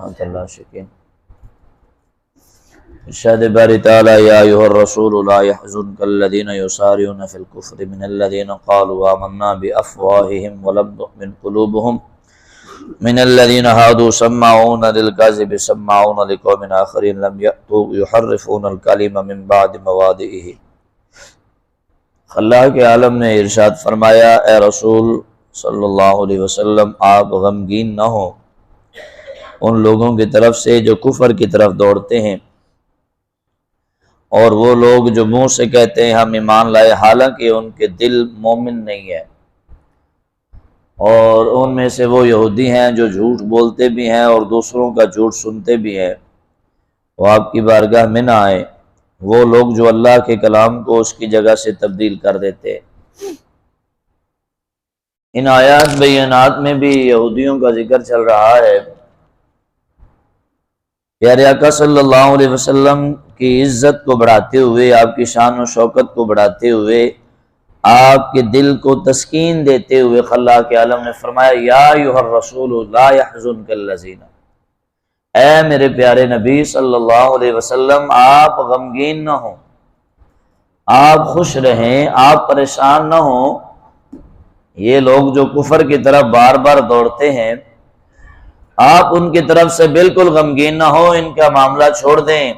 صراط الراشدين ارشاد باری تعالی یا ایھا الرسول لا يحزنك الذين يسارعون في الكفر من الذين قالوا آمنا بأفواههم ولم تؤمن قلوبهم من الذين هادوا سماعون للكذب سماعون لقوم آخرين لم يأتوا يحرفون الكلم من بعد مواضعه۔ اللہ کے عالم نے ارشاد فرمایا اے رسول صلی اللہ علیہ وسلم آپ غمگین نہ ہوں ان لوگوں کی طرف سے جو کفر کی طرف دوڑتے ہیں، اور وہ لوگ جو منہ سے کہتے ہیں ہم ایمان لائے حالانکہ ان کے دل مومن نہیں ہے، اور ان میں سے وہ یہودی ہیں جو جھوٹ بولتے بھی ہیں اور دوسروں کا جھوٹ سنتے بھی ہیں، وہ آپ کی بارگاہ میں نہ آئیں، وہ لوگ جو اللہ کے کلام کو اس کی جگہ سے تبدیل کر دیتے ہیں۔ ان آیات بینات میں بھی یہودیوں کا ذکر چل رہا ہے۔ پیارے آقا صلی اللہ علیہ وسلم کی عزت کو بڑھاتے ہوئے، آپ کی شان و شوکت کو بڑھاتے ہوئے، آپ کے دل کو تسکین دیتے ہوئے اللہ کے عالم نے فرمایا یا ایھا الرسول لا يحزنك الذین، اے میرے پیارے نبی صلی اللہ علیہ وسلم آپ غمگین نہ ہوں، آپ خوش رہیں، آپ پریشان نہ ہوں۔ یہ لوگ جو کفر کی طرف بار بار دوڑتے ہیں، آپ ان کی طرف سے بالکل غمگین نہ ہو، ان کا معاملہ چھوڑ دیں،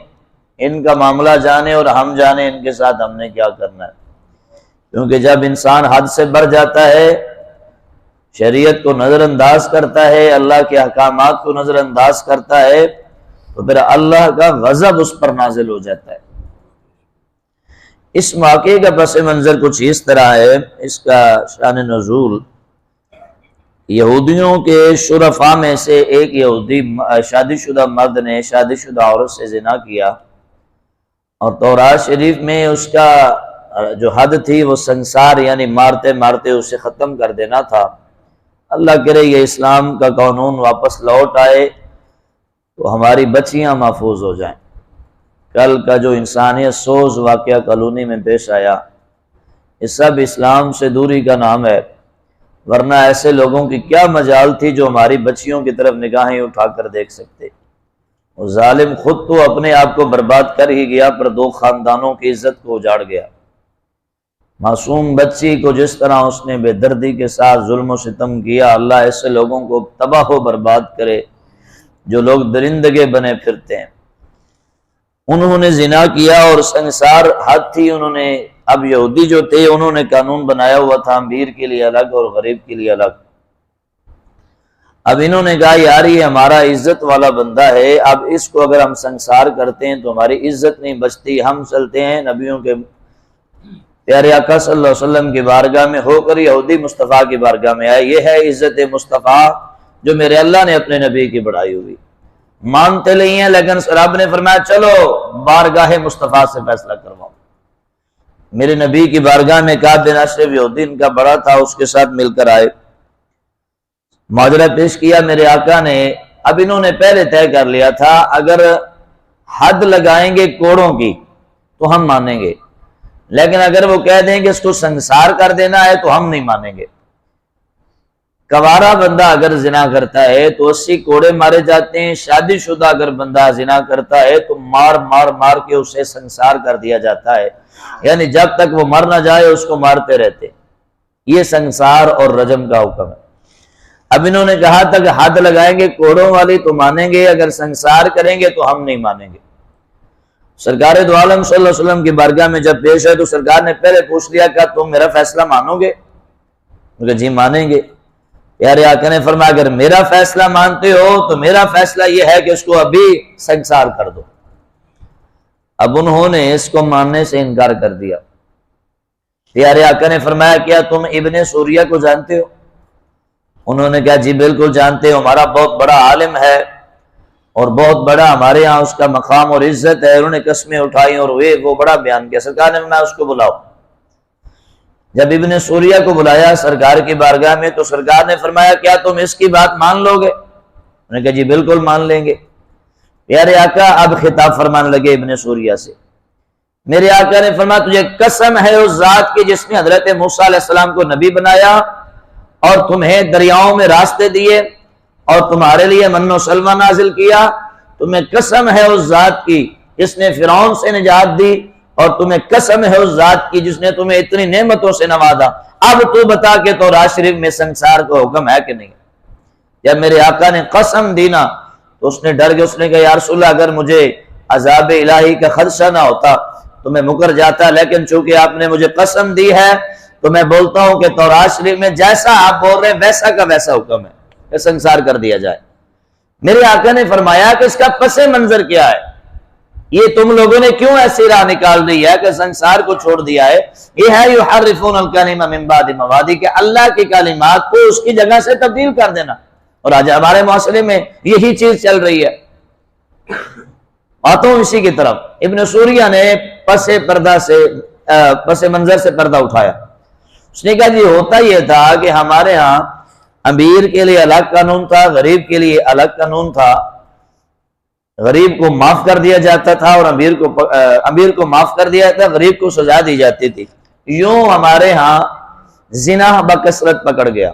ان کا معاملہ جانیں اور ہم جانیں ان کے ساتھ ہم نے کیا کرنا ہے۔ کیونکہ جب انسان حد سے بڑھ جاتا ہے، شریعت کو نظر انداز کرتا ہے، اللہ کے احکامات کو نظر انداز کرتا ہے، تو پھر اللہ کا غضب اس پر نازل ہو جاتا ہے۔ اس واقعے کا پس منظر کچھ اس طرح ہے، اس کا شان نزول، یہودیوں کے شرفاء میں سے ایک یہودی شادی شدہ مرد نے شادی شدہ عورت سے زنا کیا، اور تورات شریف میں اس کا جو حد تھی وہ سنسار یعنی مارتے مارتے اسے ختم کر دینا تھا۔ اللہ کرے یہ اسلام کا قانون واپس لوٹ آئے تو ہماری بچیاں محفوظ ہو جائیں۔ کل کا جو انسانیت سوز واقعہ کالونی میں پیش آیا، یہ سب اسلام سے دوری کا نام ہے، ورنہ ایسے لوگوں کی کیا مجال تھی جو ہماری بچیوں کی طرف نگاہیں اٹھا کر دیکھ سکتے۔ وہ ظالم خود تو اپنے آپ کو برباد کر ہی گیا، پر دو خاندانوں کی عزت کو اجاڑ گیا۔ معصوم بچی کو جس طرح اس نے بے دردی کے ساتھ ظلم و ستم کیا، اللہ ایسے لوگوں کو تباہ و برباد کرے جو لوگ درندگے بنے پھرتے ہیں۔ انہوں نے زنا کیا اور سنسار حد تھی، انہوں نے اب یہودی جو تھے انہوں نے قانون بنایا ہوا تھا امیر کے لیے الگ اور غریب کے لیے الگ۔ اب انہوں نے کہا یار یہ ہمارا عزت والا بندہ ہے، اب اس کو اگر ہم سنسار کرتے ہیں تو ہماری عزت نہیں بچتی، ہم چلتے ہیں نبیوں کے پیارے آقا صلی اللہ علیہ وسلم کی بارگاہ میں ہو کر یہودی مصطفیٰ کی بارگاہ میں آئے۔ یہ ہے عزت مصطفیٰ جو میرے اللہ نے اپنے نبی کی بڑھائی ہوئی۔ مانتے نہیں ہیں، لیکن رب نے فرمایا چلو بارگاہ مصطفیٰ سے فیصلہ کرواؤ۔ میرے نبی کی بارگاہ میں کعب بن اشرف یہودی ان کا بڑا تھا، اس کے ساتھ مل کر آئے، ماجرہ پیش کیا میرے آقا نے۔ اب انہوں نے پہلے طے کر لیا تھا اگر حد لگائیں گے کوڑوں کی تو ہم مانیں گے، لیکن اگر وہ کہہ دیں کہ اس کو سنسار کر دینا ہے تو ہم نہیں مانیں گے۔ کوارا بندہ اگر زنا کرتا ہے تو 80 کوڑے مارے جاتے ہیں، شادی شدہ اگر بندہ زنا کرتا ہے تو مار مار مار کے اسے سنسار کر دیا جاتا ہے، یعنی جب تک وہ مر نہ جائے اس کو مارتے رہتے۔ یہ سنسار اور رجم کا حکم ہے۔ اب انہوں نے کہا تھا کہ حد لگائیں گے کوڑوں والی تو مانیں گے، اگر سنسار کریں گے تو ہم نہیں مانیں گے۔ سرکار دو عالم صلی اللہ علیہ وسلم کی بارگاہ میں جب پیش ہے تو سرکار نے پہلے پوچھ لیا کہ تم میرا فیصلہ مانو گے؟ کہ جی مانیں گے۔ پیارے آقا نے فرمایا اگر میرا فیصلہ مانتے ہو تو میرا فیصلہ یہ ہے کہ اس کو ابھی سنسار کر دو۔ اب انہوں نے اس کو ماننے سے انکار کر دیا۔ پیارے آقا نے فرمایا کیا تم ابن سوریہ کو جانتے ہو؟ انہوں نے کہا جی بالکل جانتے ہو، ہمارا بہت بڑا عالم ہے اور بہت بڑا ہمارے ہاں اس کا مقام اور عزت ہے۔ انہوں نے قسمیں اٹھائی اور وہ بڑا بیان کیا۔ سرکار نے فرمایا اس کو بلاؤ۔ جب ابن سوریہ کو بلایا سرکار کی بارگاہ میں تو سرکار نے فرمایا کیا تم اس کی بات مان لو گے؟ انہوں نے کہا جی بالکل مان لیں گے۔ پیارے آقا اب خطاب فرمانے لگے ابن سوریہ سے۔ میرے آقا نے فرمایا تجھے قسم ہے اس ذات کی جس نے حضرت موسیٰ علیہ السلام کو نبی بنایا اور تمہیں دریاؤں میں راستے دیے اور تمہارے لیے من و سلوہ نازل کیا، تمہیں قسم ہے اس ذات کی جس نے فرعون سے نجات دی، اور تمہیں قسم ہے اس ذات کی جس نے تمہیں اتنی نعمتوں سے نوازا، اب تو بتا کہ تورات شریف میں سنسار کو حکم ہے کہ نہیں؟ جب میرے آقا نے قسم دی نا تو اس نے ڈر گیا، اس نے کہا یا رسول اللہ اگر مجھے عذاب الہی کا خدشہ نہ ہوتا تو میں مکر جاتا، لیکن چونکہ آپ نے مجھے قسم دی ہے تو میں بولتا ہوں کہ تورات شریف میں جیسا آپ بول رہے ہیں ویسا کا ویسا حکم ہے کہ سنسار کر دیا جائے۔ میرے آقا نے فرمایا کہ اس کا پس منظر کیا ہے، یہ تم لوگوں نے کیوں ایسی راہ نکال دی ہے کہ سنسار کو چھوڑ دیا ہے؟ یہ ہے یحرفون الکلم من بعد مواضعہ کہ اللہ کی کلمات کو اس کی جگہ سے تبدیل کر دینا، اور آج ہمارے معاشرے میں یہی چیز چل رہی ہے۔ آتا ہوں اسی کی طرف، ابن سوریہ نے پس منظر سے پردہ اٹھایا۔ اس نے کہا جی ہوتا یہ تھا کہ ہمارے ہاں امیر کے لیے الگ قانون تھا، غریب کے لیے الگ قانون تھا، غریب کو معاف کر دیا جاتا تھا اور امیر کو معاف کر دیا جاتا، غریب کو سزا دی جاتی تھی۔ یوں ہمارے ہاں زنا بکثرت پکڑ گیا،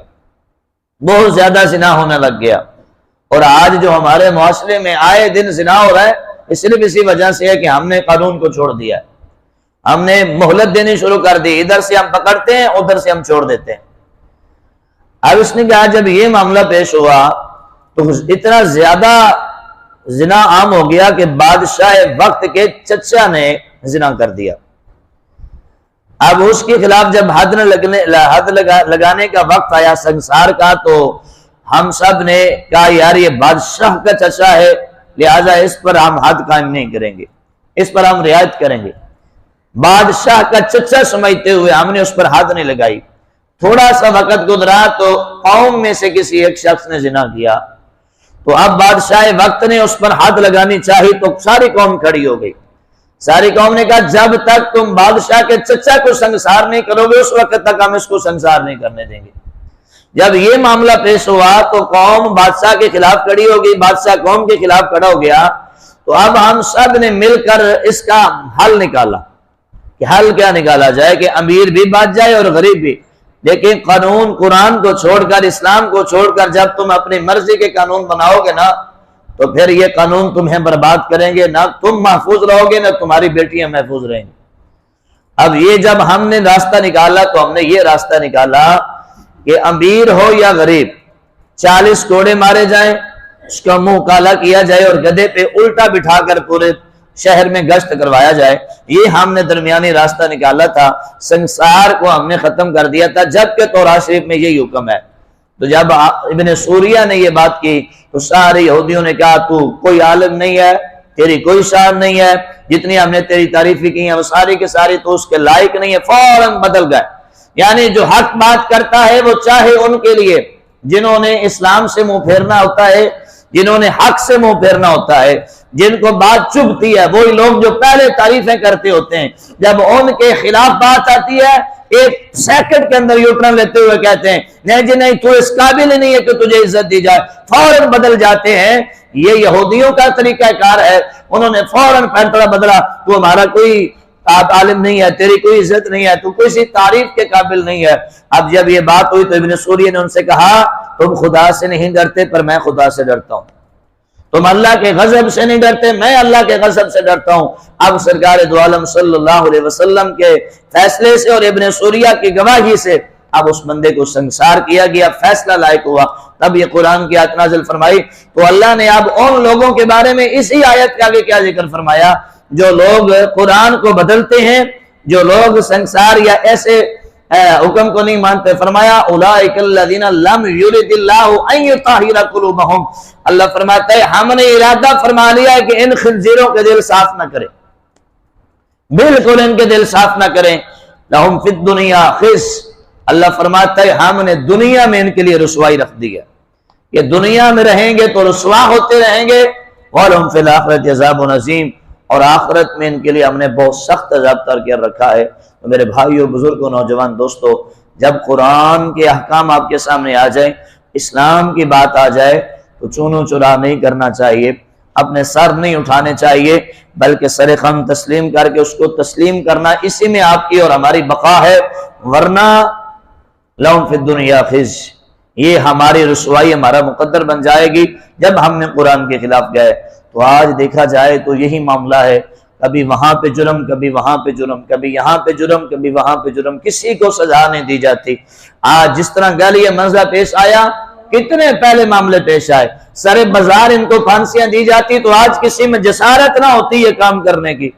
بہت زیادہ زنا ہونے لگ گیا، اور آج جو ہمارے معاشرے میں آئے دن زنا ہو رہا ہے صرف اسی وجہ سے ہے کہ ہم نے قانون کو چھوڑ دیا ہے، ہم نے مہلت دینی شروع کر دی، ادھر سے ہم پکڑتے ہیں ادھر سے ہم چھوڑ دیتے ہیں۔ اب اس نے کہا جب یہ معاملہ پیش ہوا تو اتنا زیادہ زنا عام ہو گیا کہ بادشاہ وقت کے چچا نے زنا کر دیا۔ اب اس کے خلاف جب حد لگانے کا وقت آیا سنسار کا تو ہم سب نے کہا یار یہ بادشاہ کا چچا ہے، لہذا اس پر ہم حد قائم نہیں کریں گے، اس پر ہم رعایت کریں گے۔ بادشاہ کا چچا سمجھتے ہوئے ہم نے اس پر حد نہیں لگائی۔ تھوڑا سا وقت گزرا تو قوم میں سے کسی ایک شخص نے زنا کیا، تو اب بادشاہ وقت نے اس پر حد لگانی چاہی تو ساری قوم کھڑی ہو گئی۔ ساری قوم نے کہا جب تک تم بادشاہ کے چچا کو سنسار نہیں کرو گے اس وقت تک ہم اس کو سنسار نہیں کرنے دیں گے۔ جب یہ معاملہ پیش ہوا تو قوم بادشاہ کے خلاف کھڑی ہو گئی، بادشاہ قوم کے خلاف کھڑا ہو گیا، تو اب ہم سب نے مل کر اس کا حل نکالا کہ حل کیا نکالا جائے کہ امیر بھی بچ جائے اور غریب بھی، لیکن قانون قرآن کو چھوڑ کر اسلام کو چھوڑ کر جب تم اپنی مرضی کے قانون بناؤ گے نا تو پھر یہ قانون تمہیں برباد کریں گے، نہ تم محفوظ رہو گے نہ تمہاری بیٹیاں محفوظ رہیں گی۔ اب یہ جب ہم نے راستہ نکالا تو ہم نے یہ راستہ نکالا کہ امیر ہو یا غریب 40 کوڑے مارے جائیں، اس کا منہ کالا کیا جائے اور گدھے پہ الٹا بٹھا کر پورے شہر میں گشت کروایا جائے، یہ ہم نے درمیانی راستہ نکالا تھا۔ سنسار کو ہم نے ختم کر دیا تھا، جبکہ تورات شریف میں یہی حکم ہے۔ تو جب ابن سوریہ نے یہ بات کی تو سارے یہودیوں نے کہا تو کوئی عالم نہیں ہے، تیری کوئی شان نہیں ہے، جتنی ہم نے تیری تعریفی کی ہیں وہ ساری کے ساری تو اس کے لائق نہیں ہے، فوراً بدل گئے۔ یعنی جو حق بات کرتا ہے وہ چاہے ان کے لیے جنہوں نے اسلام سے منہ پھیرنا ہوتا ہے، جنہوں نے حق سے منہ پھیرنا ہوتا ہے، جن کو بات چبھتی ہے، وہی لوگ جو پہلے تعریفیں کرتے ہوتے ہیں جب ان کے خلاف بات آتی ہے ایک سیکنڈ کے اندر یوٹرن لیتے ہوئے کہتے ہیں نہیں جی نہیں تو اس قابل ہی نہیں ہے کہ تجھے عزت دی جائے، فوراً بدل جاتے ہیں۔ یہ یہودیوں کا طریقہ کار ہے، انہوں نے فوراً فیصلہ بدلا، تو ہمارا کوئی عالم نہیں ہے، تیری کوئی عزت نہیں ہے، تو کسی تعریف کے قابل نہیں ہے۔ اب جب یہ بات ہوئی تو ابن سوریہ نے ان سے کہا تم خدا سے نہیں ڈرتے پر میں خدا سے ڈرتا ہوں، تم اللہ کے غضب سے نہیں ڈرتے میں اللہ کے غضب سے ڈرتا ہوں۔ اب سرکار دو عالم صلی اللہ علیہ وسلم کے فیصلے سے اور ابن سوریہ کی گواہی سے اب اس بندے کو سنسار کیا گیا، فیصلہ لائق ہوا۔ تب یہ قرآن کی آیت نازل فرمائی تو اللہ نے اب ان لوگوں کے بارے میں اسی آیت کے آگے کیا ذکر فرمایا جو لوگ قرآن کو بدلتے ہیں، جو لوگ سنسار یا ایسے حکم کو نہیں مانتے، فرمایا اولئک الذین لم یرد اللہ ان یطہر قلوبہم، اللہ فرماتا ہے ہم نے ارادہ فرما لیا ہے کہ ان خنزیروں کے دل صاف نہ کریں، بالکل ان کے دل صاف نہ کریں، لہم فی الدنیا خزی، اللہ فرماتا ہے ہم نے دنیا میں ان کے لیے رسوائی رکھ دی ہے، یہ دنیا میں رہیں گے تو رسوا ہوتے رہیں گے، وَلَهُمْ فِي الْآخِرَةِ عَذَابٌ عَظِيمٌ، اور آخرت میں ان کے لیے ہم نے بہت سخت عذاب تیار کر رکھا ہے۔ تو میرے بھائیوں بزرگوں نوجوان دوستو، جب قرآن کے احکام آپ کے سامنے آ جائیں، اسلام کی بات آ جائے تو چونو چرا نہیں کرنا چاہیے، اپنے سر نہیں اٹھانے چاہیے، بلکہ سر خم تسلیم کر کے اس کو تسلیم کرنا، اسی میں آپ کی اور ہماری بقا ہے، ورنہ لہم فی الدنیا خزی، یہ ہماری رسوائی ہمارا مقدر بن جائے گی جب ہم نے قرآن کے خلاف گئے۔ تو آج دیکھا جائے تو یہی معاملہ ہے، کبھی وہاں پہ جرم، کبھی وہاں پہ جرم، کبھی یہاں پہ جرم، کبھی وہاں پہ جرم، کسی کو سزا نہیں دی جاتی۔ آج جس طرح گالی منظر پیش آیا، کتنے پہلے معاملے پیش آئے، سارے بازار ان کو پھانسیاں دی جاتی تو آج کسی میں جسارت نہ ہوتی یہ کام کرنے کی۔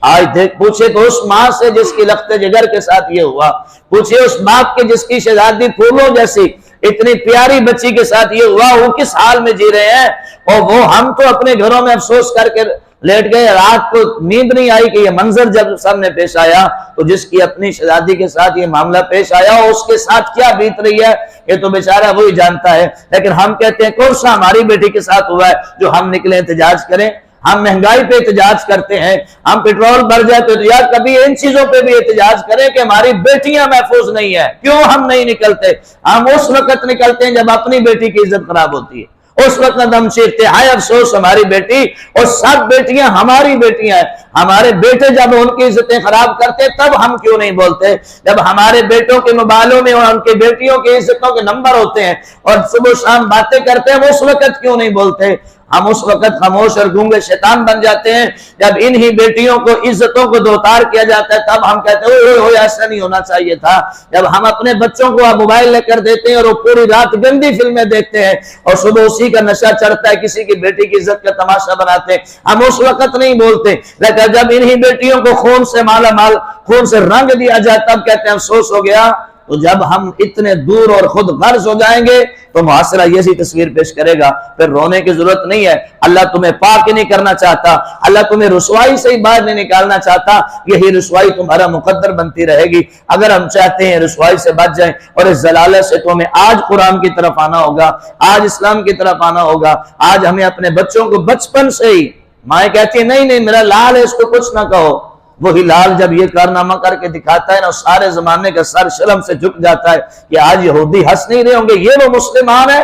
آج پوچھے تو اس ماں سے جس کی لخت جگر کے ساتھ یہ ہوا، پوچھے اس باپ کے جس کی شہزادی پھولوں جیسی اتنی پیاری بچی کے ساتھ یہ ہوا، وہ کس حال میں جی رہے ہیں، اور وہ ہم تو اپنے گھروں میں افسوس کر کے لیٹ گئے، رات کو نیند نہیں آئی کہ یہ منظر جب سامنے پیش آیا تو جس کی اپنی شہزادی کے ساتھ یہ معاملہ پیش آیا اس کے ساتھ کیا بیت رہی ہے یہ تو بیچارہ وہی جانتا ہے۔ لیکن ہم کہتے ہیں کون سا ہماری بیٹی کے ساتھ ہوا ہے جو ہم نکلے احتجاج کریں؟ ہم مہنگائی پہ احتجاج کرتے ہیں، ہم پیٹرول بڑھ جائے تو یا کبھی ان چیزوں پہ بھی احتجاج کریں کہ ہماری بیٹیاں محفوظ نہیں ہیں۔ کیوں ہم نہیں نکلتے؟ ہم اس وقت نکلتے ہیں جب اپنی بیٹی کی عزت خراب ہوتی ہے، اس وقت ہم چیختے ہیں ہائے افسوس ہماری بیٹی، اور سب بیٹیاں ہماری بیٹیاں ہیں۔ ہمارے بیٹے جب ان کی عزتیں خراب کرتے تب ہم کیوں نہیں بولتے؟ جب ہمارے بیٹوں کے موبائلوں میں اور ان کے بیٹیوں کی عزتوں کے نمبر ہوتے ہیں اور صبح شام باتیں کرتے ہیں، وہ اس وقت کیوں نہیں بولتے؟ ہم اس وقت خاموش اور گونگے شیطان بن جاتے ہیں جب انہی بیٹیوں کو عزتوں کو دوتار کیا جاتا ہے، تب ہم کہتے ہیں اوہ ایسا نہیں ہونا چاہیے تھا۔ جب ہم اپنے بچوں کو موبائل لے کر دیتے ہیں اور وہ پوری رات گندی فلمیں دیکھتے ہیں اور صبح اسی کا نشہ چڑھتا ہے، کسی کی بیٹی کی عزت کا تماشا بناتے ہیں، ہم اس وقت نہیں بولتے۔ لیکن جب انہی بیٹیوں کو خون سے مالا مال، خون سے رنگ دیا جائے تب کہتے ہیں افسوس ہو گیا۔ تو جب ہم اتنے دور اور خود غرض ہو جائیں گے تو محاصرہ یہ تصویر پیش کرے گا، پھر رونے کی ضرورت نہیں ہے۔ اللہ تمہیں پاک نہیں کرنا چاہتا، اللہ تمہیں رسوائی سے ہی باہر نہیں نکالنا چاہتا، یہی رسوائی تمہارا مقدر بنتی رہے گی۔ اگر ہم چاہتے ہیں رسوائی سے بچ جائیں اور اس ضلالت سے، تو ہمیں آج قرآن کی طرف آنا ہوگا، آج اسلام کی طرف آنا ہوگا۔ آج ہمیں اپنے بچوں کو بچپن سے ہی، مائیں کہتی ہیں نہیں میرا لال ہے اس کو کچھ نہ کہو، وہی لال جب یہ کارنامہ کر کے دکھاتا ہے نا، سارے زمانے کا سر شرم سے جھک جاتا ہے کہ آج یہودی ہنس نہیں رہے ہوں گے، یہ وہ مسلمان ہے۔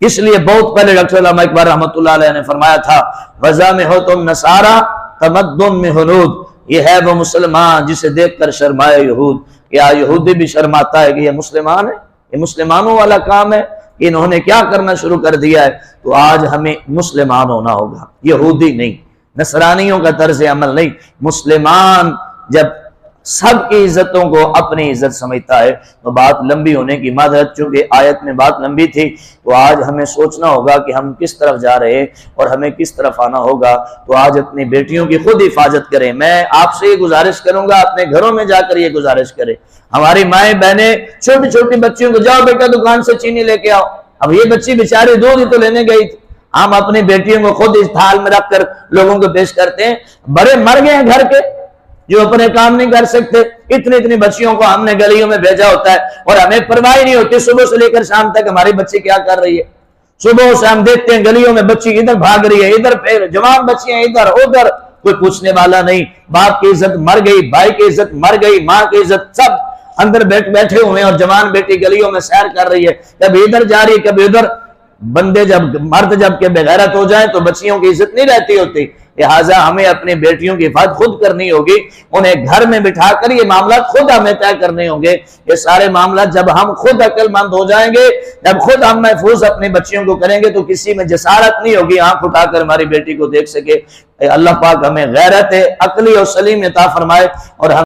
اس لیے بہت پہلے ڈاکٹر علامہ اقبال رحمۃ اللہ علیہ نے فرمایا تھا وضع میں ہو تم نصارا تمدن میں ہنود، یہ ہے وہ مسلمان جسے دیکھ کر شرمائے یہود۔ کیا یہودی بھی شرماتا ہے کہ یہ مسلمان ہے؟ یہ مسلمانوں والا کام ہے، انہوں نے کیا کرنا شروع کر دیا ہے۔ تو آج ہمیں مسلمان ہونا ہوگا، یہودی نہیں، نصرانیوں کا طرز عمل نہیں۔ مسلمان جب سب کی عزتوں کو اپنی عزت سمجھتا ہے تو بات لمبی ہونے کی معذرت، چونکہ آیت میں بات لمبی تھی، تو آج ہمیں سوچنا ہوگا کہ ہم کس طرف جا رہے ہیں اور ہمیں کس طرف آنا ہوگا۔ تو آج اپنی بیٹیوں کی خود حفاظت کریں۔ میں آپ سے یہ گزارش کروں گا، اپنے گھروں میں جا کر یہ گزارش کریں۔ ہماری مائیں بہنیں چھوٹی چھوٹی بچیوں کو جاؤ بیٹا دکان سے چینی لے کے آؤ، اب یہ بچی بیچاری دودھ ہی تو لینے گئی تھی۔ ہم اپنی بیٹیوں کو خود اس حال میں رکھ کر لوگوں کو پیش کرتے ہیں، بڑے مر گئے ہیں گھر کے جو اپنے کام نہیں کر سکتے۔ اتنی بچیوں کو ہم نے گلیوں میں بھیجا ہوتا ہے اور ہمیں پرواہ نہیں ہوتی صبح سے لے کر شام تک ہماری بچی کیا کر رہی ہے۔ صبح سے ہم دیکھتے ہیں گلیوں میں بچی ادھر بھاگ رہی ہے، ادھر پھر جوان بچیاں ادھر ادھر، کوئی پوچھنے والا نہیں۔ باپ کی عزت مر گئی، بھائی کی عزت مر گئی، ماں کی عزت، سب اندر بیٹھے ہوئے ہیں اور جوان بیٹی گلیوں میں سیر کر رہی ہے، کبھی ادھر جا رہی ہے کبھی ادھر۔ بندے جب مرد جب کے بغیرت ہو جائیں تو بچیوں کی عزت نہیں رہتی ہوتی۔ لہٰذا ہمیں اپنی بیٹیوں کی حفاظت خود کرنی ہوگی، انہیں گھر میں بٹھا کر یہ معاملات خود ہمیں طے کرنے ہوں گے۔ یہ سارے معاملات جب ہم خود عقل مند ہو جائیں گے، جب خود ہم محفوظ اپنی بچیوں کو کریں گے تو کسی میں جسارت نہیں ہوگی آنکھ اٹھا کر ہماری بیٹی کو دیکھ سکے۔ اللہ پاک ہمیں غیرت عقلی اور سلیم عطا فرمائے اور ہم